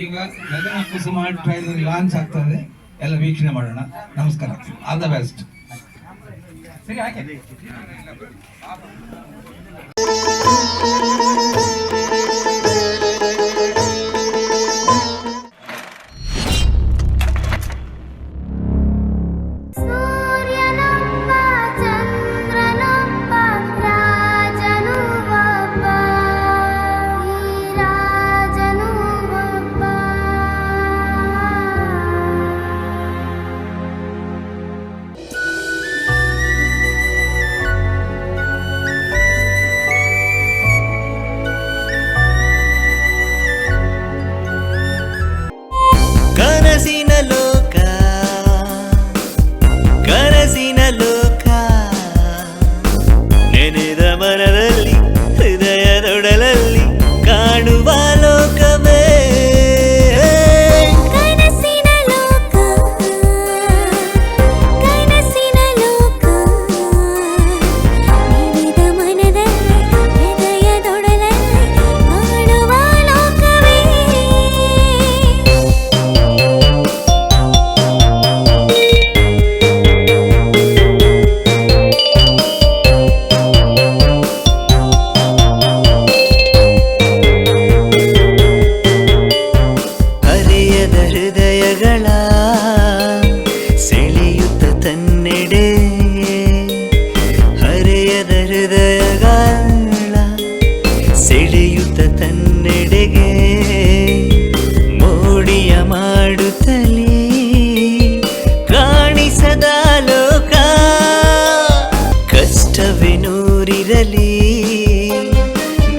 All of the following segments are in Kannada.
ಈಗ ಗಗನ ಕುಸುಮ ಟ್ರೈಲರ್ ಲಾಂಚ್ ಆಗ್ತದೆ, ಎಲ್ಲ ವೀಕ್ಷಣೆ ಮಾಡೋಣ. ನಮಸ್ಕಾರ, ಆಲ್ ದ ಬೆಸ್ಟ್.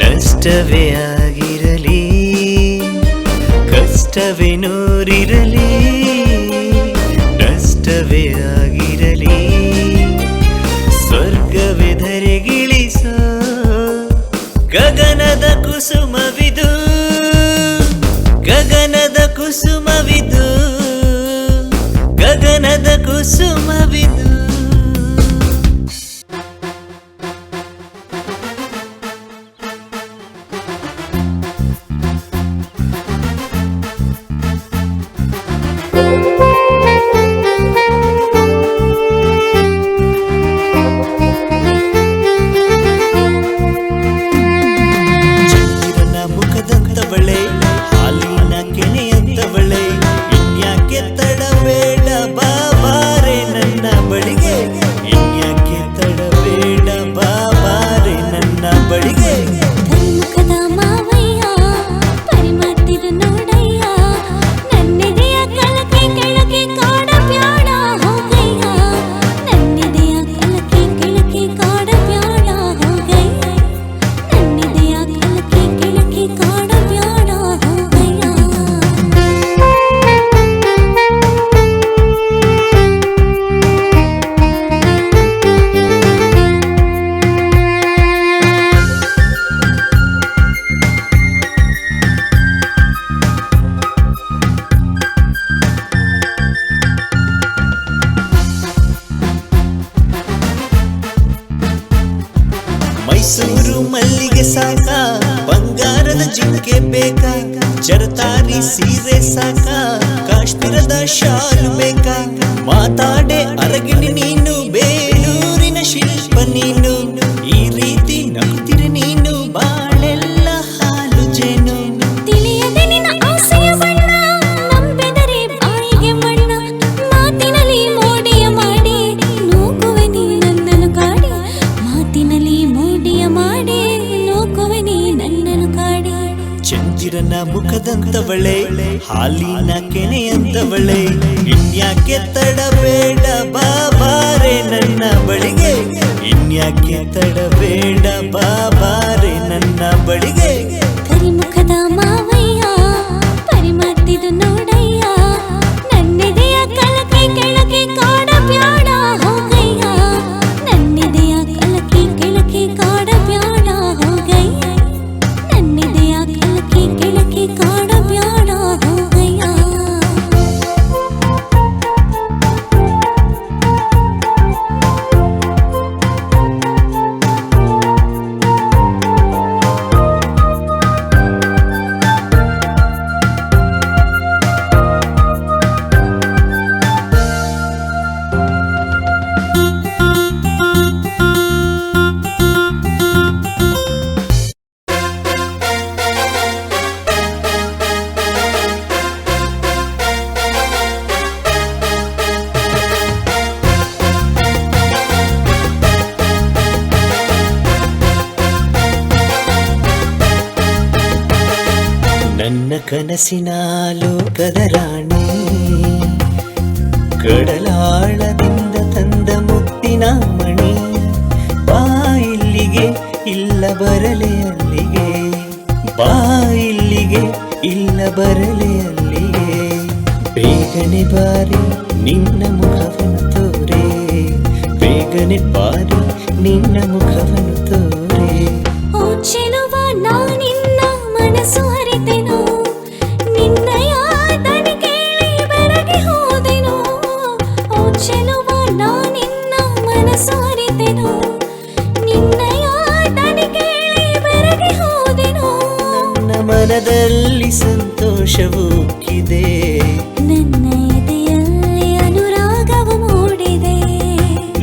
ನಷ್ಟವೇ ಆಗಿರಲಿ, ಕಷ್ಟವೇ ನೂರಿರಲಿ, ನಷ್ಟವೇ ಆಗಿರಲಿ, ಸ್ವರ್ಗವೇ ಧರೆಗಿಳಿಸೋ ಗಗನದ ಕುಸುಮವಿದು, ಗಗನದ ಕುಸುಮವಿದು, ಗಗನದ ಕುಸುಮವಿದು. ಮೈಸೂರು ಮಲ್ಲಿಗೆ ಸಾಕ, ಬಂಗಾರದ ಜಿಂಕೆ ಬೇಕಾ, ಜರತಾರಿ ಸೀರೆ ಸಾಕ, ಕಾಶ್ಮೀರದ ಶಾಲು ಬೇಕಾ, ಮಾತಾಡೆ ಅರಗಿಣಿ ನೀನು, ಬೇಲೂರಿನ ಶಿಲ್ಪ ನೀನು, ಈ ರೀತಿ ನಗುತ್ತಿರೆ ನೀನು, ಬಾಳೆಲ್ಲ ಹಾಲು ಜೇನು. ತಿಳಿಯದೆ ನಿನ್ನ ಆಸೆಯ ಬಣ್ಣ, ನಂಬೆದರೆ ಬಾಯಿಗೆ ಮಣ್ಣ, ಮಾತಿನಲ್ಲಿ ಮೋಡಿಯ ಮಾಡಿ ನೂಕುವೆ ನೀ ನನ್ನನ್ನು ಕಾಡಿ, ಮಾತಿನಲ್ಲಿ ಮೋಡಿಯ ಮಾಡಿ ನೂಕುವೆ ನೀ ನನ್ನನ್ನು ಕಾಡಿ. ಚಂದಿರನ ಮುಖದಂತವಳೆ, ಹಾಲಿನ ಕೆನೆಯಂತವಳೆ, ಇನ್ಯಾಕೆ ತಡಬೇಡ ಬಾಬಾರೆ ನನ್ನ ಬಳಿಗೆ, ಇನ್ಯಾಕೆ ತಡಬೇಡ ಬಾಬಾರೆ ನನ್ನ ಬಳಿಗೆ. ಕರಿಮುಖದ ಮಾವಯ್ಯ ಪರಿಮತ್ತಿದು ನೋಡಯ್ಯ, ನನ್ನೆದೆಯ ಕಲಕೆ ಕೆಳಗೆ ಕಾಡಬ್ಯಾಡ ಹೋಗಯ್ಯ, ನನ್ನೆದೆಯ ಕಲಕೆ ಕೆಳಗೆ ಕಾಡಬ್ಯಾಡ ಹೋಗಯ್ಯ, ನನ್ನೆದೆಯ ಕಲಕೆ ಕೆಳಗೆ ಕಾಡಬ್ಯಾಡ ಹೋಗಯ್ಯ. ನನ್ನ ಕನಸಿನ ಲೋಕದ ರಾಣಿ, ಕಡಲಾಳದಿಂದ ತಂದ ಮುತ್ತಿನ ಮಣಿ, ಬಾ ಇಲ್ಲಿಗೆ ಇಲ್ಲ ಬರಲೆ ಅಲ್ಲಿಗೆ, ಬಾ ಇಲ್ಲಿಗೆ ಇಲ್ಲ ಬರಲೆ ಅಲ್ಲಿಗೆ, ಬೇಗನೆ ಬಾರಿ ನಿನ್ನ ಮುಖವನ್ನು ತೋರೆ, ಬೇಗನೆ ಬಾರಿ ನಿನ್ನ ಮುಖವನ್ನು ತೋರೆ. ಓ ಚೆಲುವ ನಾನಿನ್ನ ಮನಸ್ಸು ಹರಿತೆನು, ನಿನ್ನಯ ದನಿ ಕೇಳಿ ಬೆರಗಿ ಹೋದೆನು. ಓ ಚೆಲುವ ನಾನಿನ್ನ ಮನಸ್ಸು ಹರಿತೆನು, ನಿನ್ನಯ ದನಿ ಕೇಳಿ ಬೆರಗಿ ಹೋದೆನು. ನನ್ನ ಮನದಲ್ಲಿ ಸಂತೋಷವು ಉಕ್ಕಿದೆ, ನನ್ನ ಎದೆಯಲ್ಲಿ ಅನುರಾಗವು ಮೂಡಿದೆ,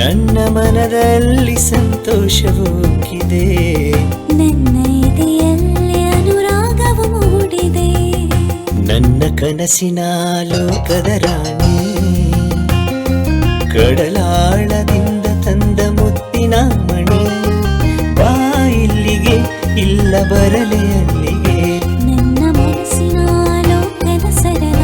ನನ್ನ ಮನದಲ್ಲಿ ಸಂತೋಷವು ಉಕ್ಕಿದೆ, ನನ್ನ ಎದೆಯಲ್ಲಿ ಅನುರಾಗವು ಮೂಡಿದೆ. ನನ್ನ ಕನಸಿನ ಲೋಕದ ರಾಣಿ, ಕಡಲಾಳದಿಂದ ತಂದ ಮುತ್ತಿನ ಮಣಿ, ಬಾ ಇಲ್ಲಿಗೆ ಇಲ್ಲ ಬರಲೆ ಅಲ್ಲಿಗೆ. ನನ್ನ ಮನಸ್ಸಿನ ಲೋಕದ ಸರಳ.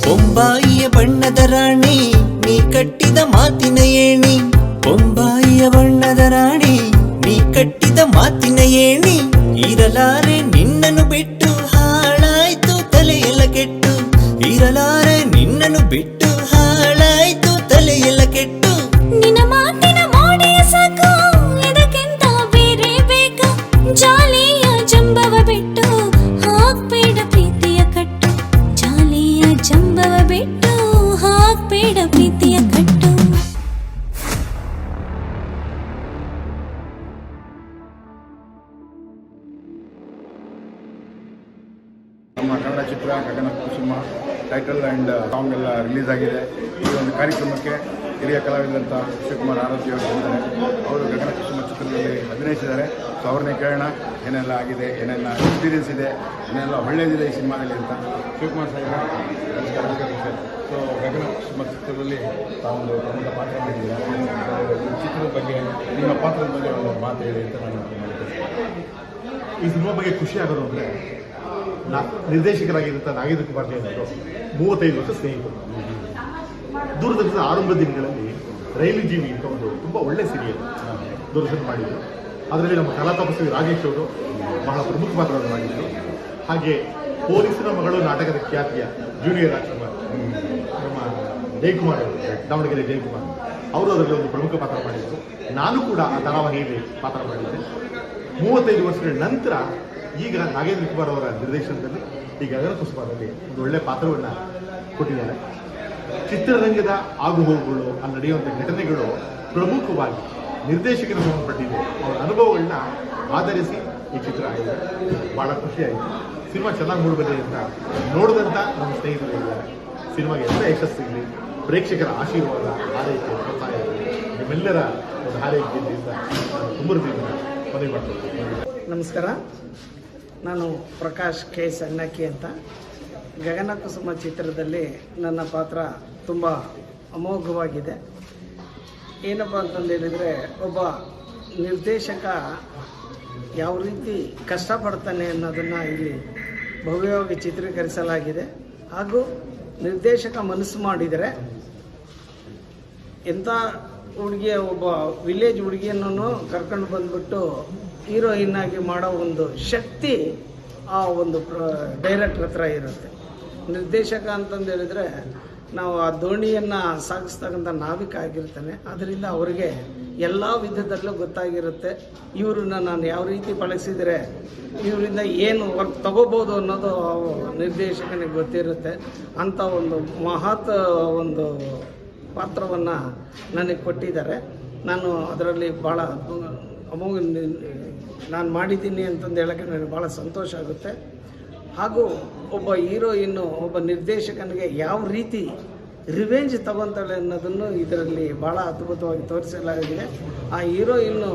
ಬೊಂಬಾಯಿಯ ಬಣ್ಣದ ರಾಣಿ, ನೀ ಕಟ್ಟಿದ ಮಾತಿನ ಏಣಿ, ಬೊಂಬಾಯಿಯ ಬಣ್ಣದ ರಾಣಿ, ನೀ ಕಟ್ಟಿದ ಮಾತಿನ ಏಣಿ, ಇರಲಾರೆ ನಿನ್ನನ್ನು ಬಿಟ್ಟು ಹಾಳಾಯ್ತು ತಲೆಯೆಲ್ಲ ಕೆಟ್ಟು, ಇರಲಾರೆ ನಿನ್ನನ್ನು ಬಿಟ್ಟು ಹಾಳಾಯ್ತು ತಲೆಯೆಲ್ಲ ಕೆಟ್ಟು. ನಿನ್ನ ಮಾತಿನ ಮೋಡಿಯ ಸಾಕು, ಇದಕ್ಕಿಂತ ಬೇರೆ ಬೇಕಾ? ಜಾಲಿಯ ಜಂಬವ ಬಿಟ್ಟು ಹಾಕ್ಬೇಡ ಪ್ರೀತಿಯ ಕಟ್ಟು, ಜಾಲಿಯ ಜಂಬವ ಬಿಟ್ಟು ಹಾಕ್ಬೇಡ ಪ್ರೀತಿಯ ಕಟ್ಟು. ನಮ್ಮ ಕನ್ನಡ ಚಿತ್ರ ಗಗನ ಕುಸುಮ ಟೈಟಲ್ ಆ್ಯಂಡ್ ಸಾಂಗ್ ಎಲ್ಲ ರಿಲೀಸ್ ಆಗಿದೆ. ಈ ಒಂದು ಕಾರ್ಯಕ್ರಮಕ್ಕೆ ಹಿರಿಯ ಕಲಾವಿದಂಥ ಶಿವಕುಮಾರ್ ಆರಾಧ್ಯ ಅವರು ಬಂದಿದ್ದಾರೆ. ಅವರು ಗಗನ ಕುಸುಮ ಚಿತ್ರದಲ್ಲಿ ಅಭಿನಯಿಸಿದ್ದಾರೆ. ಸೊ ಅವ್ರನ್ನೇ ಕೇಳೋಣ ಏನೆಲ್ಲ ಆಗಿದೆ, ಏನೆಲ್ಲ ಎಕ್ಸ್ಪೀರಿಯನ್ಸ್ ಇದೆ, ಏನೆಲ್ಲ ಒಳ್ಳೆಯದಿದೆ ಈ ಸಿನಿಮಾದಲ್ಲಿ ಅಂತ. ಶಿವಕುಮಾರ್ ಸಾಹೇಬ ನಮಸ್ಕಾರ ಸರ್. ಸೊ ಗಗನ ಕುಸುಮ ಚಿತ್ರದಲ್ಲಿ ತಾವೊಂದು ಪ್ರಮುಖ ಪಾತ್ರ ಮಾಡಿದ್ದೀರಾ. ಈ ಚಿತ್ರದ ಬಗ್ಗೆ, ನಿಮ್ಮ ಪಾತ್ರದ ಬಗ್ಗೆ ಒಂದು ಮಾತು ಹೇಳಿ ಅಂತ ನಾನು ಈ ಸಿನಿಮಾ ಬಗ್ಗೆ ಖುಷಿ ಆಗೋದು ಅಂದರೆ, ನಿರ್ದೇಶಕರಾಗಿದ್ದಂಥ ನಾಗೇಂದ್ರ ಕುಮಾರ್ ಅವರು 35 ವರ್ಷ ಸ್ನೇಹಿತರು. ದೂರದರ್ಶನದ ಆರಂಭ ದಿನಗಳಲ್ಲಿ ರೈಲು ಜೀವಿ ಅಂತ ಒಂದು ತುಂಬ ಒಳ್ಳೆ ಸೀರಿಯಲ್ ದೂರದರ್ಶನ ಮಾಡಿದರು. ಅದರಲ್ಲಿ ನಮ್ಮ ಕಲಾ ತಪಸ್ವಿ ರಾಜೇಶ್ ಅವರು ಬಹಳ ಪ್ರಮುಖ ಪಾತ್ರವನ್ನು ಮಾಡಿದರು. ಹಾಗೆ ಪೊಲೀಸರ ಮಗಳು ನಾಟಕದ ಖ್ಯಾತಿಯ ಜೂನಿಯರ್ ರಾಜ್ಕುಮಾರ್, ನಮ್ಮ ಜಯಕುಮಾರ್ ಅವರು, ದಾವಣಗೆರೆ ಜಯಕುಮಾರ್ ಅವರು ಅದರಲ್ಲಿ ಒಂದು ಪ್ರಮುಖ ಪಾತ್ರ ಮಾಡಿದರು. ನಾನು ಕೂಡ ಆ ಧಾರಾವಾಹಿಯಲ್ಲಿ ಪಾತ್ರ ಮಾಡಿದ್ದೆ. 35 ವರ್ಷಗಳ ನಂತರ ಈಗ ನಾಗೇಂದ್ರ ಕುಮಾರ್ ಅವರ ನಿರ್ದೇಶನದಲ್ಲಿ ಈ ಗಗನ ಕುಸುಮದಲ್ಲಿ ಒಂದು ಒಳ್ಳೆಯ ಪಾತ್ರವನ್ನು ಕೊಟ್ಟಿದ್ದಾರೆ. ಚಿತ್ರರಂಗದ ಆಗುಹೋಗುಗಳು, ಅಲ್ಲಿ ನಡೆಯುವಂಥ ಘಟನೆಗಳು ಪ್ರಮುಖವಾಗಿ ನಿರ್ದೇಶಕರ ಸಂಬಂಧಪಟ್ಟಿದೆ. ಅವರ ಅನುಭವಗಳನ್ನ ಆಧರಿಸಿ ಈ ಚಿತ್ರ ಆಗಿದೆ. ಭಾಳ ಖುಷಿಯಾಯಿತು. ಸಿನಿಮಾ ಚೆನ್ನಾಗಿ ಮೂಡಿಬಂದಿದೆ ಅಂತ ನೋಡಿದಂಥ ನಮ್ಮ ಸ್ನೇಹಿತರು ಇದ್ದಾರೆ. ಸಿನಿಮಾಗೆ ಎಲ್ಲ ಯಶಸ್ಸು ಸಿಗಲಿ, ಪ್ರೇಕ್ಷಕರ ಆಶೀರ್ವಾದ, ಹಾರೈಕೆ, ಪ್ರೋತ್ಸಾಹ ನಿಮ್ಮೆಲ್ಲರ ಒಂದು ಹಾರೈಕೆಯಿಂದ ತುಂಬ ಮನವಿ ಮಾಡ್ತೀನಿ. ನಮಸ್ಕಾರ. ನಾನು ಪ್ರಕಾಶ್ ಕೆ ಸಣ್ಣಕ್ಕಿ ಅಂತ. ಗಗನ ಕುಸುಮ ಚಿತ್ರದಲ್ಲಿ ನನ್ನ ಪಾತ್ರ ತುಂಬ ಅಮೋಘವಾಗಿದೆ. ಏನಪ್ಪ ಅಂತಂದು ಹೇಳಿದರೆ, ಒಬ್ಬ ನಿರ್ದೇಶಕ ಯಾವ ರೀತಿ ಕಷ್ಟಪಡ್ತಾನೆ ಅನ್ನೋದನ್ನು ಇಲ್ಲಿ ಭವ್ಯವಾಗಿ ಚಿತ್ರೀಕರಿಸಲಾಗಿದೆ. ಹಾಗೂ ನಿರ್ದೇಶಕ ಮನಸ್ಸು ಮಾಡಿದರೆ ಎಂಥ ಹುಡುಗಿಯ, ಒಬ್ಬ ವಿಲೇಜ್ ಹುಡುಗಿಯನ್ನು ಕರ್ಕೊಂಡು ಬಂದುಬಿಟ್ಟು ಹೀರೋಯಿನ್ ಆಗಿ ಮಾಡೋ ಒಂದು ಶಕ್ತಿ ಆ ಒಂದು ಡೈರೆಕ್ಟ್ರ್ ಹತ್ರ ಇರುತ್ತೆ. ನಿರ್ದೇಶಕ ಅಂತಂದು ಹೇಳಿದರೆ ನಾವು ಆ ದೋಣಿಯನ್ನು ಸಾಗಿಸ್ತಕ್ಕಂಥ ನಾವಿಕ ಆಗಿರ್ತಾನೆ. ಅದರಿಂದ ಅವರಿಗೆ ಎಲ್ಲ ವಿಧದಲ್ಲೂ ಗೊತ್ತಾಗಿರುತ್ತೆ, ಇವ್ರನ್ನ ನಾನು ಯಾವ ರೀತಿ ಬಳಸಿದರೆ ಇವರಿಂದ ಏನು ವರ್ಕ್ ತಗೋಬೋದು ಅನ್ನೋದು ನಿರ್ದೇಶಕನಿಗೆ ಗೊತ್ತಿರುತ್ತೆ. ಅಂಥ ಒಂದು ಮಹತ್ ಒಂದು ಪಾತ್ರವನ್ನು ನನಗೆ ಕೊಟ್ಟಿದ್ದಾರೆ. ನಾನು ಅದರಲ್ಲಿ ಭಾಳ ಅಮೋಘ ನಾನು ಮಾಡಿದ್ದೀನಿ ಅಂತಂದು ಹೇಳೋಕ್ಕೆ ನನಗೆ ಭಾಳ ಸಂತೋಷ ಆಗುತ್ತೆ. ಹಾಗೂ ಒಬ್ಬ ಹೀರೋಯಿನ್ನು ಒಬ್ಬ ನಿರ್ದೇಶಕನಿಗೆ ಯಾವ ರೀತಿ ರಿವೆಂಜ್ ತಗೊತಾಳೆ ಅನ್ನೋದನ್ನು ಇದರಲ್ಲಿ ಭಾಳ ಅದ್ಭುತವಾಗಿ ತೋರಿಸಲಾಗಿದೆ. ಆ ಹೀರೋಯಿನ್ನು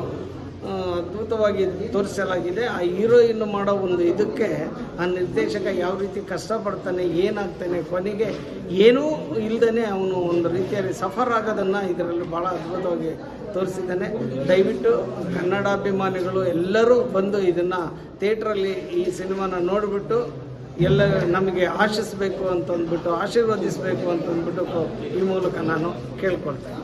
ಅದ್ಭುತವಾಗಿ ತೋರಿಸಲಾಗಿದೆ. ಆ ಹೀರೋಯಿನ್ನು ಮಾಡೋ ಒಂದು ಇದಕ್ಕೆ ಆ ನಿರ್ದೇಶಕ ಯಾವ ರೀತಿ ಕಷ್ಟಪಡ್ತಾನೆ, ಏನಾಗ್ತಾನೆ, ಕೊನೆಗೆ ಏನೂ ಇಲ್ಲದೇ ಅವನು ಒಂದು ರೀತಿಯಲ್ಲಿ ಸಫರ್ ಆಗೋದನ್ನು ಇದರಲ್ಲಿ ಭಾಳ ಅದ್ಭುತವಾಗಿ ತೋರಿಸಿದ್ದಾನೆ. ದಯವಿಟ್ಟು ಕನ್ನಡಾಭಿಮಾನಿಗಳು ಎಲ್ಲರೂ ಬಂದು ಇದನ್ನು ಥಿಯೇಟ್ರಲ್ಲಿ ಈ ಸಿನಿಮಾನ ನೋಡಿಬಿಟ್ಟು ಎಲ್ಲ ನಮಗೆ ಆಶಿಸಬೇಕು ಅಂತಂದ್ಬಿಟ್ಟು, ಆಶೀರ್ವದಿಸಬೇಕು ಅಂತಂದ್ಬಿಟ್ಟು ಈ ಮೂಲಕ ನಾನು ಕೇಳ್ಕೊಳ್ತೇನೆ.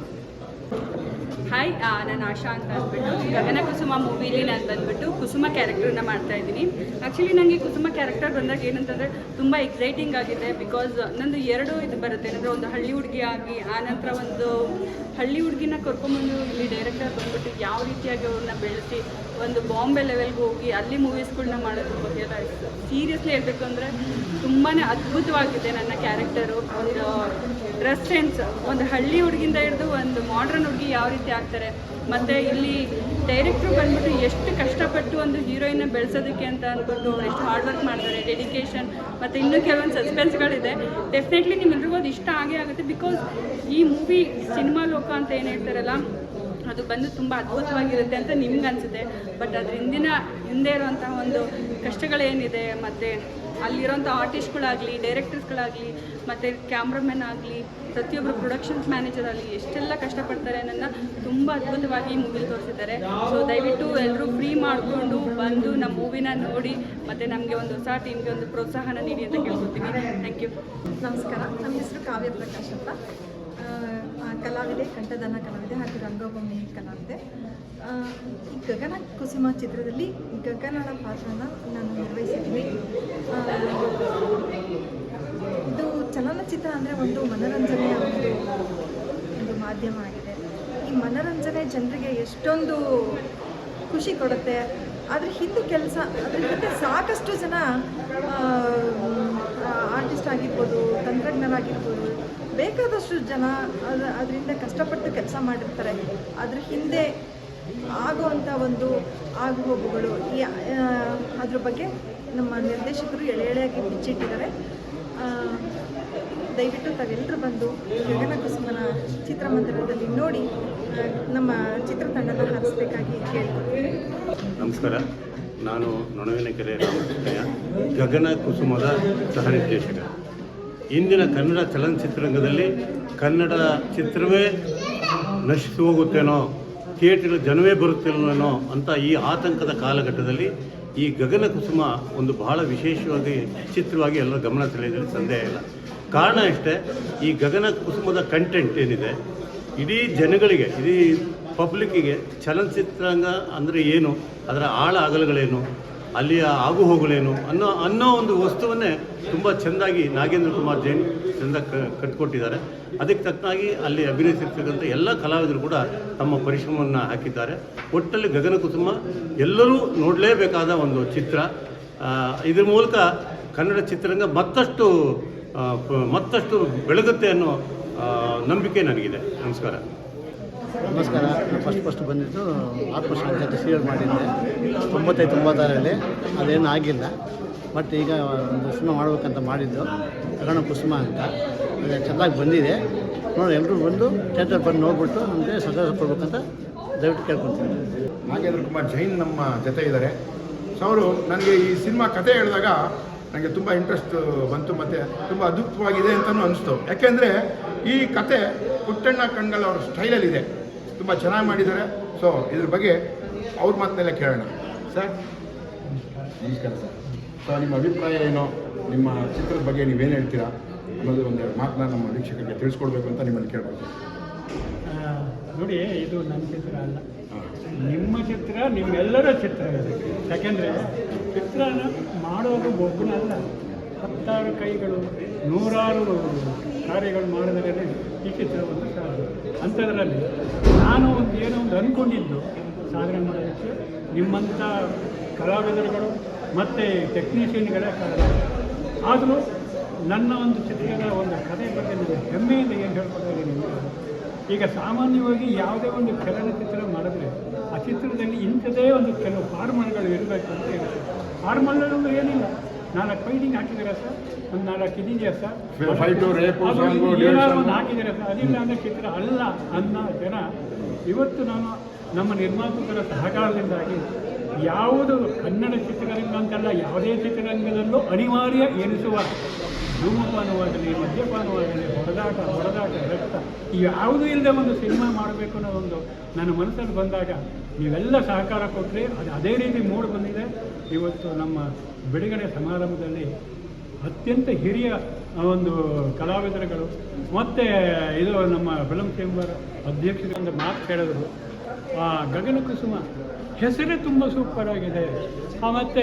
ಹಾಯ್, ನಾನು ಆಶಾ ಅಂತ ಅಂದ್ಬಿಟ್ಟು ಗಗನ ಕುಸುಮ ಮೂವಿಲಿ ನಾನು ಬಂದುಬಿಟ್ಟು ಕುಸುಮ ಕ್ಯಾರೆಕ್ಟರ್ನ ಮಾಡ್ತಾ ಇದ್ದೀನಿ. ಆ್ಯಕ್ಚುಲಿ ನನಗೆ ಕುಸುಮ ಕ್ಯಾರೆಕ್ಟರ್ ಬಂದಾಗ ಏನಂತಂದರೆ ತುಂಬ ಎಕ್ಸೈಟಿಂಗ್ ಆಗಿದೆ. ಬಿಕಾಸ್ ನಂದು ಎರಡು ಇದು ಬರುತ್ತೆ, ಅಂದರೆ ಒಂದು ಹಳ್ಳಿ ಹುಡುಗಿ ಆಗಿ, ಆನಂತರ ಒಂದು ಹಳ್ಳಿ ಹುಡುಗಿನ ಕರ್ಕೊಂಬಂದು ಇಲ್ಲಿ ಡೈರೆಕ್ಟರ್ ಬಂದುಬಿಟ್ಟು ಯಾವ ರೀತಿಯಾಗಿ ಅವ್ರನ್ನ ಬೆಳೆಸಿ ಒಂದು ಬಾಂಬೆ ಲೆವೆಲ್ಗೆ ಹೋಗಿ ಅಲ್ಲಿ ಮೂವೀಸ್ಗಳನ್ನ ಮಾಡೋದ್ರ ಬಗ್ಗೆ ಎಲ್ಲ ಸೀರಿಯಸ್ಲಿ ಹೇಳಬೇಕು ಅಂದರೆ ತುಂಬಾ ಅದ್ಭುತವಾಗಿದೆ ನನ್ನ ಕ್ಯಾರೆಕ್ಟರು. ಒಂದು ಡ್ರೆಸ್ ಸೆನ್ಸ್, ಒಂದು ಹಳ್ಳಿ ಹುಡುಗಿಂದ ಹಿಡಿದು ಒಂದು ಮಾಡ್ರನ್ ಹುಡುಗಿ ಯಾವ ರೀತಿ ಆಗ್ತಾರೆ, ಮತ್ತು ಇಲ್ಲಿ ಡೈರೆಕ್ಟ್ರು ಬಂದ್ಬಿಟ್ಟು ಎಷ್ಟು ಕಷ್ಟಪಟ್ಟು ಒಂದು ಹೀರೋಯಿನ್ನ ಬೆಳೆಸೋದಕ್ಕೆ ಅಂತ ಅಂದ್ಬಿಟ್ಟು ಅವ್ರು ಎಷ್ಟು ಹಾರ್ಡ್ ವರ್ಕ್ ಮಾಡ್ತಾರೆ, ಡೆಡಿಕೇಶನ್, ಮತ್ತು ಇನ್ನೂ ಕೆಲವೊಂದು ಸಸ್ಪೆನ್ಸ್ಗಳಿದೆ. ಡೆಫಿನೆಟ್ಲಿ ನಿಮ್ಮೆಲ್ರಿಗೂ ಅದು ಇಷ್ಟ ಆಗೇ ಆಗುತ್ತೆ. ಬಿಕಾಸ್ ಈ ಮೂವಿ ಸಿನಿಮಾ ಲೋಕ ಅಂತ ಏನು ಹೇಳ್ತಾರಲ್ಲ, ಅದು ಬಂದು ತುಂಬ ಅದ್ಭುತವಾಗಿರುತ್ತೆ ಅಂತ ನಿಮ್ಗೆ ಅನಿಸುತ್ತೆ. ಬಟ್ ಅದ್ರ ಹಿಂದೆ ಇರುವಂತಹ ಒಂದು ಕಷ್ಟಗಳೇನಿದೆ, ಮತ್ತು ಅಲ್ಲಿರೋಂಥ ಆರ್ಟಿಸ್ಟ್ಗಳಾಗಲಿ, ಡೈರೆಕ್ಟರ್ಸ್ಗಳಾಗಲಿ, ಮತ್ತು ಕ್ಯಾಮ್ರಾಮನ್ ಆಗಲಿ, ಪ್ರತಿಯೊಬ್ಬರು ಪ್ರೊಡಕ್ಷನ್ಸ್ ಮ್ಯಾನೇಜರ್ ಆಗಲಿ ಎಷ್ಟೆಲ್ಲ ಕಷ್ಟಪಡ್ತಾರೆ ಅನ್ನೋದನ್ನ ತುಂಬ ಅದ್ಭುತವಾಗಿ ಈ ಮೂವಿಲಿ ತೋರಿಸಿದ್ದಾರೆ. ಸೊ ದಯವಿಟ್ಟು ಎಲ್ಲರೂ ಫ್ರೀ ಮಾಡಿಕೊಂಡು ಬಂದು ನಮ್ಮ ಮೂವಿನ ನೋಡಿ ಮತ್ತು ನಮಗೆ ಒಂದು ಹೊಸ ಟೀಮ್ಗೆ ಒಂದು ಪ್ರೋತ್ಸಾಹನ ನೀಡಿ ಅಂತ ಕೇಳ್ಕೊತೀನಿ. Thank you. ನಮಸ್ಕಾರ, ನಮ್ಮ ಹೆಸರು ಕಾವ್ಯ ಪ್ರಕಾಶ್ ಅಂತ. ಕಲಾವಿದೆ, ಕಂಠದಾನ ಕಲಾವಿದೆ ಹಾಗೂ ರಂಗಭೂಮಿ ಕಲಾವಿದೆ. ಈ ಗಗನ ಕುಸುಮ ಚಿತ್ರದಲ್ಲಿ ಗಗನಳ ಪಾತ್ರನ ನಾನು ನಿರ್ವಹಿಸಿದ್ದೀನಿ. ಇದು ಚಲನಚಿತ್ರ ಅಂದರೆ ಒಂದು ಮನೋರಂಜನೆಯ ಒಂದು ಮಾಧ್ಯಮ ಆಗಿದೆ. ಈ ಮನೋರಂಜನೆ ಜನರಿಗೆ ಎಷ್ಟೊಂದು ಖುಷಿ ಕೊಡುತ್ತೆ. ಅದ್ರ ಹಿಂದೆ ಅದ್ರ ಹಿಂದೆ ಸಾಕಷ್ಟು ಜನ ಆರ್ಟಿಸ್ಟ್ ಆಗಿರ್ಬೋದು, ತಂತ್ರಜ್ಞರಾಗಿರ್ಬೋದು, ಬೇಕಾದಷ್ಟು ಜನ ಅದರಿಂದ ಕಷ್ಟಪಟ್ಟು ಕೆಲಸ ಮಾಡಿರ್ತಾರೆ. ಅದ್ರ ಹಿಂದೆ ಆಗುವಂಥ ಒಂದು ಆಗುಹೋಗುಗಳು ಅದ್ರ ಬಗ್ಗೆ ನಮ್ಮ ನಿರ್ದೇಶಕರು ಎಳೆಯಾಗಿ ಬಿಚ್ಚಿಟ್ಟಿದ್ದಾರೆ. ದಯವಿಟ್ಟು ತಾವೆಲ್ಲರೂ ಬಂದು ಗಗನ ಕುಸುಮನ ಚಿತ್ರಮಂದಿರದಲ್ಲಿ ನೋಡಿ ನಮ್ಮ ಚಿತ್ರತಂಡನ ಹಾರಿಸಬೇಕಾಗಿ ಕೇಳ್ಕೊಳ್ತೀನಿ. ನಮಸ್ಕಾರ, ನಾನು ನೊಣವಿನಕೆರೆ ರಾಮಕೃಷ್ಣಯ್ಯ, ಗಗನ ಕುಸುಮದ ಸಹ ನಿರ್ದೇಶಕ. ಇಂದಿನ ಕನ್ನಡ ಚಲನಚಿತ್ರರಂಗದಲ್ಲಿ ಕನ್ನಡ ಚಿತ್ರವೇ ನಶಿಸಿ ಹೋಗುತ್ತೇನೋ, ಥಿಯೇಟರ್ ಜನವೇ ಬರುತ್ತಿಲ್ಲನೋ ಅಂತ ಈ ಆತಂಕದ ಕಾಲಘಟ್ಟದಲ್ಲಿ ಈ ಗಗನ ಕುಸುಮ ಒಂದು ಬಹಳ ವಿಶೇಷವಾಗಿ ಚಿತ್ರವಾಗಿ ಎಲ್ಲರ ಗಮನ ಸೆಳೆಯೋದ್ರಲ್ಲಿ ಸಂದೇಹ ಇಲ್ಲ. ಕಾರಣ ಇಷ್ಟೇ, ಈ ಗಗನ ಕುಸುಮದ ಕಂಟೆಂಟ್ ಏನಿದೆ, ಇಡೀ ಜನಗಳಿಗೆ, ಇಡೀ ಪಬ್ಲಿಕ್ಕಿಗೆ ಚಲನಚಿತ್ರರಂಗ ಅಂದರೆ ಏನು, ಅದರ ಆಳ ಅಗಲಗಳೇನು, ಅಲ್ಲಿಯ ಆಗುಹೋಗುಗಳೇನು ಅನ್ನೋ ಒಂದು ವಸ್ತುವನ್ನೇ ತುಂಬ ಚೆಂದಾಗಿ ನಾಗೇಂದ್ರ ಕುಮಾರ್ ಜೈನ್ ಚೆಂದ ಕಟ್ಟಿಕೊಟ್ಟಿದ್ದಾರೆ. ಅದಕ್ಕೆ ತಕ್ಕನಾಗಿ ಅಲ್ಲಿ ಅಭಿನಯಿಸಿರ್ತಕ್ಕಂಥ ಎಲ್ಲ ಕಲಾವಿದರು ಕೂಡ ತಮ್ಮ ಪರಿಶ್ರಮವನ್ನು ಹಾಕಿದ್ದಾರೆ. ಒಟ್ಟಲ್ಲಿ ಗಗನ ಕುಸುಮ ಎಲ್ಲರೂ ನೋಡಲೇಬೇಕಾದ ಒಂದು ಚಿತ್ರ. ಇದ್ರ ಮೂಲಕ ಕನ್ನಡ ಚಿತ್ರರಂಗ ಮತ್ತಷ್ಟು ಬೆಳಗುತ್ತೆ ಅನ್ನೋ ನಂಬಿಕೆ ನನಗಿದೆ. ನಮಸ್ಕಾರ. ನಮಸ್ಕಾರ. ನಾನು ಫಸ್ಟ್ ಬಂದಿದ್ದು ಆತ್ಮಶಾಂತಿ ಅಂತ ಸೀರಿಯಲ್ ಮಾಡಿದ್ದೆ 95-96ರಲ್ಲಿ. ಅದೇನು ಆಗಿಲ್ಲ. ಬಟ್ ಈಗ ಒಂದು ಸಿನಿಮಾ ಮಾಡ್ಬೇಕಂತ ಮಾಡಿದ್ದು ಗಗನ ಕುಸುಮ ಅಂತ. ಅದು ಚೆನ್ನಾಗಿ ಬಂದಿದೆ. ನೋಡಿ, ಎಲ್ಲರೂ ಬಂದು ಥಿಯೇಟರ್ ಬಂದು ನೋಡ್ಬಿಟ್ಟು ನಮಗೆ ಸಹಕಾರ ಕೊಡ್ಬೇಕಂತ ದಯವಿಟ್ಟು ಕೇಳ್ಕೊತೀನಿ. ನಾಗೇಂದ್ರ ಕುಮಾರ್ ಜೈನ್ ನಮ್ಮ ಜೊತೆ ಇದ್ದಾರೆ. ಸೊ ಅವರು ನನಗೆ ಈ ಸಿನಿಮಾ ಕಥೆ ಹೇಳಿದಾಗ ನನಗೆ ತುಂಬ ಇಂಟ್ರೆಸ್ಟ್ ಬಂತು ಮತ್ತು ತುಂಬ ಅದ್ಭುತವಾಗಿದೆ ಅಂತಲೂ ಅನಿಸ್ತು. ಯಾಕೆಂದರೆ ಈ ಕತೆ ಪುಟ್ಟಣ್ಣ ಕಣ್ಗಲ್ ಅವ್ರ ಸ್ಟೈಲಲ್ಲಿದೆ, ತುಂಬ ಚೆನ್ನಾಗಿ ಮಾಡಿದ್ದಾರೆ. ಸೊ ಇದ್ರ ಬಗ್ಗೆ ಅವ್ರ ಮಾತನ್ನೆಲ್ಲ ಕೇಳೋಣ. ಸರ್ ನಮಸ್ಕಾರ ಸರ್. ಸೊ ನಿಮ್ಮ ಅಭಿಪ್ರಾಯ ಏನೋ, ನಿಮ್ಮ ಚಿತ್ರದ ಬಗ್ಗೆ ನೀವೇನು ಹೇಳ್ತೀರಾ ಅನ್ನೋದು ಒಂದೆರಡು ಮಾತನ್ನ ನಮ್ಮ ವೀಕ್ಷಕರಿಗೆ ತಿಳಿಸ್ಕೊಡ್ಬೇಕು ಅಂತ ನಿಮ್ಮಲ್ಲಿ ಕೇಳ್ಬೋದು. ನೋಡಿ, ಇದು ನನ್ನ ಚಿತ್ರ ಅಲ್ಲ, ನಿಮ್ಮ ಚಿತ್ರ, ನಿಮ್ಮೆಲ್ಲರ ಚಿತ್ರ ಇದೆ. ಯಾಕೆಂದರೆ ಚಿತ್ರನ ಮಾಡೋದು ಒಬ್ಬನಲ್ಲ, 10 ಕೈಗಳು, 100 ಕಾರ್ಯಗಳು ಮಾಡಿದರೆ ಈ ಚಿತ್ರವನ್ನು ಸಾಧ್ಯ. ಅಂಥದ್ರಲ್ಲಿ ನಾನು ಏನೋ ಒಂದು ಅಂದ್ಕೊಂಡಿದ್ದು ಸಾಧನೆ ಮಾಡೋದಕ್ಕೆ ನಿಮ್ಮಂಥ ಕಲಾವಿದರುಗಳು ಮತ್ತು ಟೆಕ್ನಿಷಿಯನ್ಗಳೇ ಕಾರಣ. ಆದರೂ ನನ್ನ ಒಂದು ಚಿತ್ರದ ಒಂದು ಕಥೆ ಬಗ್ಗೆ ನನಗೆ ಹೆಮ್ಮೆಯಿಂದ ಏನು ಹೇಳ್ಕೊಟ್ಟಿದ್ದೀನಿ. ಈಗ ಸಾಮಾನ್ಯವಾಗಿ ಯಾವುದೇ ಒಂದು ಚಲನಚಿತ್ರ ಮಾಡಿದ್ರೆ ಆ ಚಿತ್ರದಲ್ಲಿ ಇಂಥದೇ ಒಂದು ಕೆಲವು ಫಾರ್ಮಲ್ಗಳು ಇರಬೇಕು ಅಂತ ಹೇಳ್ತಾರೆ. ಫಾರ್ಮಲ್ಗಳು ಏನಿಲ್ಲ, 4 ಫೈಟಿಂಗ್ ಹಾಕಿದ್ದೀರಾ ಸರ್, ಒಂದು 4 ಇದೆಯಾ ಸರ್, Fight, rape, ಅದು song, ಏನಾದ್ರು dance. ಒಂದು ಹಾಕಿದ್ದೀರಾ ಸರ್, ಅದಿಲ್ಲ ಅಂದರೆ ಚಿತ್ರ ಅಲ್ಲ ಅನ್ನೋ ಜನ ಇವತ್ತು ನಾನು ನಮ್ಮ ನಿರ್ಮಾಪಕರ ಸಹಕಾರದಿಂದಾಗಿ ಯಾವುದು ಕನ್ನಡ ಚಿತ್ರರಂಗ ಅಂತಲ್ಲ, ಯಾವುದೇ ಚಿತ್ರರಂಗದಲ್ಲೂ ಅನಿವಾರ್ಯ ಎನಿಸುವ ಧೂಮಪಾನವಾಗಲಿ, ಮದ್ಯಪಾನವಾಗಲಿ, ಹೊಡೆದಾಟ ರಕ್ತ ಯಾವುದೂ ಇಲ್ಲದೆ ಒಂದು ಸಿನಿಮಾ ಮಾಡಬೇಕು ಅನ್ನೋ ಒಂದು ನನ್ನ ಮನಸ್ಸಲ್ಲಿ ಬಂದಾಗ ನೀವೆಲ್ಲ ಸಹಕಾರ ಕೊಟ್ಟರೆ ಅದು ಅದೇ ರೀತಿ ಮೂಡಿ ಬಂದಿದೆ. ಇವತ್ತು ನಮ್ಮ ಬಿಡುಗಡೆ ಸಮಾರಂಭದಲ್ಲಿ ಅತ್ಯಂತ ಹಿರಿಯ ಒಂದು ಕಲಾವಿದರುಗಳು ಮತ್ತು ಇದು ನಮ್ಮ ಫಿಲಂ ಚೇಂಬರ್ ಅಧ್ಯಕ್ಷರಿಂದ ಮಾತು ಹೇಳಿದ್ರು, ಗಗನ ಕುಸುಮ ಹೆಸರೇ ತುಂಬ ಸೂಪರ್ ಆಗಿದೆ. ಮತ್ತು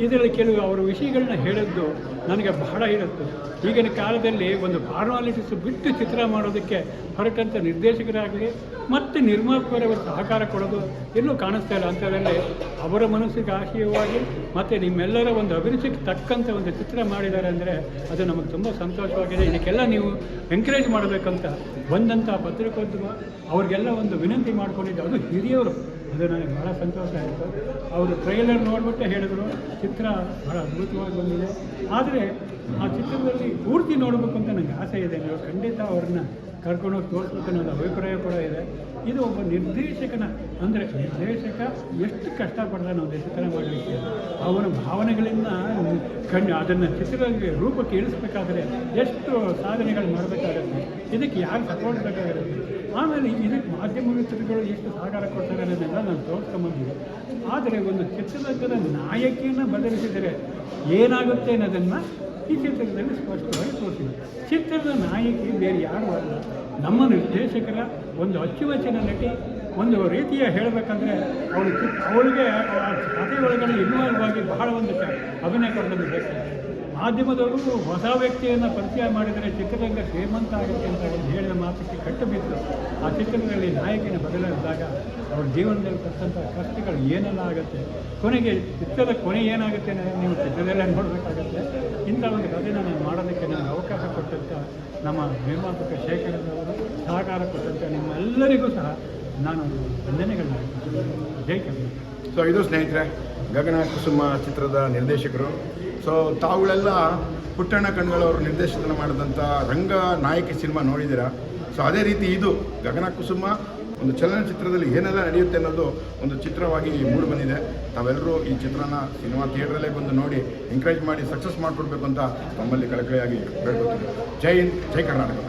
ಇದರಲ್ಲಿ ಕೆಲವು ಅವರ ವಿಷಯಗಳನ್ನ ಹೇಳಿದ್ದು ನನಗೆ ಬಹಳ ಇರುತ್ತೆ. ಈಗಿನ ಕಾಲದಲ್ಲಿ ಒಂದು ಫಾರ್ಮಾಲಿಟೀಸ್ ಬಿಟ್ಟು ಚಿತ್ರ ಮಾಡೋದಕ್ಕೆ ಹೊರಟಂಥ ನಿರ್ದೇಶಕರಾಗಲಿ ಮತ್ತು ನಿರ್ಮಾಪಕರವರು ಸಹಕಾರ ಕೊಡೋದು ಎಲ್ಲೂ ಕಾಣಿಸ್ತಾ ಇಲ್ಲ. ಅಂಥದ್ರಲ್ಲಿ ಅವರ ಮನಸ್ಸಿಗೆ ಆಶಯವಾಗಿ ಮತ್ತು ನಿಮ್ಮೆಲ್ಲರ ಒಂದು ಅಭಿರುಚಿಗೆ ತಕ್ಕಂಥ ಒಂದು ಚಿತ್ರ ಮಾಡಿದ್ದಾರೆ ಅಂದರೆ ಅದು ನಮಗೆ ತುಂಬ ಸಂತೋಷವಾಗಿದೆ. ಇದಕ್ಕೆಲ್ಲ ನೀವು ಎಂಕರೇಜ್ ಮಾಡಬೇಕಂತ ಬಂದಂಥ ಪತ್ರಿಕೋದ್ಯಮ ಅವ್ರಿಗೆಲ್ಲ ಒಂದು ವಿನಂತಿ ಮಾಡ್ಕೊಂಡಿದ್ದು, ಅದು ಹಿರಿಯವರು, ಅದು ನನಗೆ ಬಹಳ ಸಂತೋಷ ಆಯಿತು. ಅವರು ಟ್ರೈಲರ್ ನೋಡಿಬಿಟ್ಟೆ ಹೇಳಿದರು ಚಿತ್ರ ಬಹಳ ಅದ್ಭುತವಾಗಿ ಬಂದಿದೆ. ಆದರೆ ಆ ಚಿತ್ರದಲ್ಲಿ ಪೂರ್ತಿ ನೋಡಬೇಕು ಅಂತ ನನಗೆ ಆಸೆ ಇದೆ. ನೀವು ಖಂಡಿತ ಅವ್ರನ್ನ ಕರ್ಕೊಂಡೋಗಿ ತೋರಿಸ್ಬೇಕು ಅನ್ನೋದು ಅಭಿಪ್ರಾಯ ಕೂಡ ಇದೆ. ಇದು ಒಬ್ಬ ನಿರ್ದೇಶಕ ಎಷ್ಟು ಕಷ್ಟಪಡ್ತಾನೆ ಒಂದು ಚಿತ್ರ ಮಾಡಲಿಕ್ಕೆ, ಅವನ ಭಾವನೆಗಳಿಂದ ಅದನ್ನು ಚಿತ್ರದ ರೂಪಕ್ಕೆ ಇಳಿಸ್ಬೇಕಾದ್ರೆ ಎಷ್ಟು ಸಾಧನೆಗಳು ಮಾಡಬೇಕಾಗತ್ತೆ, ಇದಕ್ಕೆ ಯಾರು ಸಪೋರ್ಟ್ ಬೇಕಾಗಿರುತ್ತೆ. ಆಮೇಲೆ ಇದಕ್ಕೆ ಮಾಧ್ಯಮ ಮಿತ್ರಗಳು ಎಷ್ಟು ಸಹಕಾರ ಕೊಡ್ತಾರೆ ಅನ್ನೋದನ್ನೆಲ್ಲ ನಾನು ತೋರಿಸ್ಕೊಂಬಂದಿದ್ದೆ. ಆದರೆ ಒಂದು ಚಿತ್ರರಂಗದ ನಾಯಕಿಯನ್ನು ಬದಲಿಸಿದರೆ ಏನಾಗುತ್ತೆ ಅನ್ನೋದನ್ನು ಈ ಚಿತ್ರದಲ್ಲಿ ಸ್ಪಷ್ಟವಾಗಿ ತೋರಿಸಿದೆ. ಚಿತ್ರದ ನಾಯಕಿ ಬೇರೆ ಯಾರು ಅಲ್ಲ, ನಮ್ಮ ನಿರ್ದೇಶಕರ ಒಂದು ಅಚ್ಚುಮೆಚ್ಚಿನ ನಟಿ. ಒಂದು ರೀತಿಯ ಹೇಳಬೇಕಂದ್ರೆ ಅವಳಿಗೆ ಆ ಕಥೆ ಒಳಗಡೆ ಇನ್ವಾಲ್ವ್ ಆಗಿ ಬಹಳ ಒಂದು ಅಭಿನಯ ಕೊಡೋದು ಬೇಕು. ಮಾಧ್ಯಮದವರು ಹೊಸ ವ್ಯಕ್ತಿಯನ್ನು ಪರಿಚಯ ಮಾಡಿದರೆ ಚಿತ್ರರಂಗ ಶ್ರೀಮಂತ ಆಗುತ್ತೆ ಅಂತ ಒಂದು ಹೇಳಿದ ಮಾತಕ್ಕೆ ಕಟ್ಟುಬಿದ್ದು ಆ ಚಿತ್ರದಲ್ಲಿ ನಾಯಕಿನ ಬದಲಾದಾಗ ಅವ್ರ ಜೀವನದಲ್ಲಿ ಪಟ್ಟಂಥ ಕಷ್ಟಗಳು ಏನೆಲ್ಲ ಆಗುತ್ತೆ, ಕೊನೆಗೆ ಚಿತ್ರದ ಕೊನೆ ಏನಾಗುತ್ತೆ ಅನ್ನೋದು ನೀವು ಚಿತ್ರದಲ್ಲೇ ನೋಡಬೇಕಾಗತ್ತೆ. ಇಂಥ ಒಂದು ಕಥೆನ ನಾನು ಮಾಡೋದಕ್ಕೆ ನನಗೆ ಅವಕಾಶ ಕೊಟ್ಟಂಥ ನಮ್ಮ ನಿರ್ಮಾಪಕ ಶೇಖರದವರು, ಸಹಕಾರ ಕೊಟ್ಟಂಥ ನಿಮ್ಮೆಲ್ಲರಿಗೂ ಸಹ ನಾನು ವಂದನೆಗಳನ್ನ ಜೈ ಕನ್ನಡ. ಸೊ ಇದು ಸ್ನೇಹಿತರೆ ಗಗನ ಕುಸುಮ ಚಿತ್ರದ ನಿರ್ದೇಶಕರು. ಸೊ ತಾವುಗಳೆಲ್ಲ ಪುಟ್ಟಣ್ಣ ಕಣ್ಗಳವರು ನಿರ್ದೇಶನ ಮಾಡಿದಂಥ ರಂಗ ನಾಯಕಿ ಸಿನಿಮಾ ನೋಡಿದ್ದೀರಾ. ಸೊ ಅದೇ ರೀತಿ ಇದು ಗಗನ ಕುಸುಮ ಒಂದು ಚಲನಚಿತ್ರದಲ್ಲಿ ಏನೆಲ್ಲ ನಡೆಯುತ್ತೆ ಅನ್ನೋದು ಒಂದು ಚಿತ್ರವಾಗಿ ಮೂಡಿ ಬಂದಿದೆ. ತಾವೆಲ್ಲರೂ ಈ ಚಿತ್ರನ ಸಿನಿಮಾ ಥಿಯೇಟ್ರಲ್ಲೇ ಬಂದು ನೋಡಿ ಎಂಕರೇಜ್ ಮಾಡಿ ಸಕ್ಸಸ್ ಮಾಡಿಕೊಡ್ಬೇಕು ಅಂತ ನಮ್ಮಲ್ಲಿ ಕಳಕಳಿಯಾಗಿ ಹೇಳ್ಕೊತೀವಿ. ಜೈ ಹಿಂದ್, ಜೈ ಕರ್ನಾಟಕ.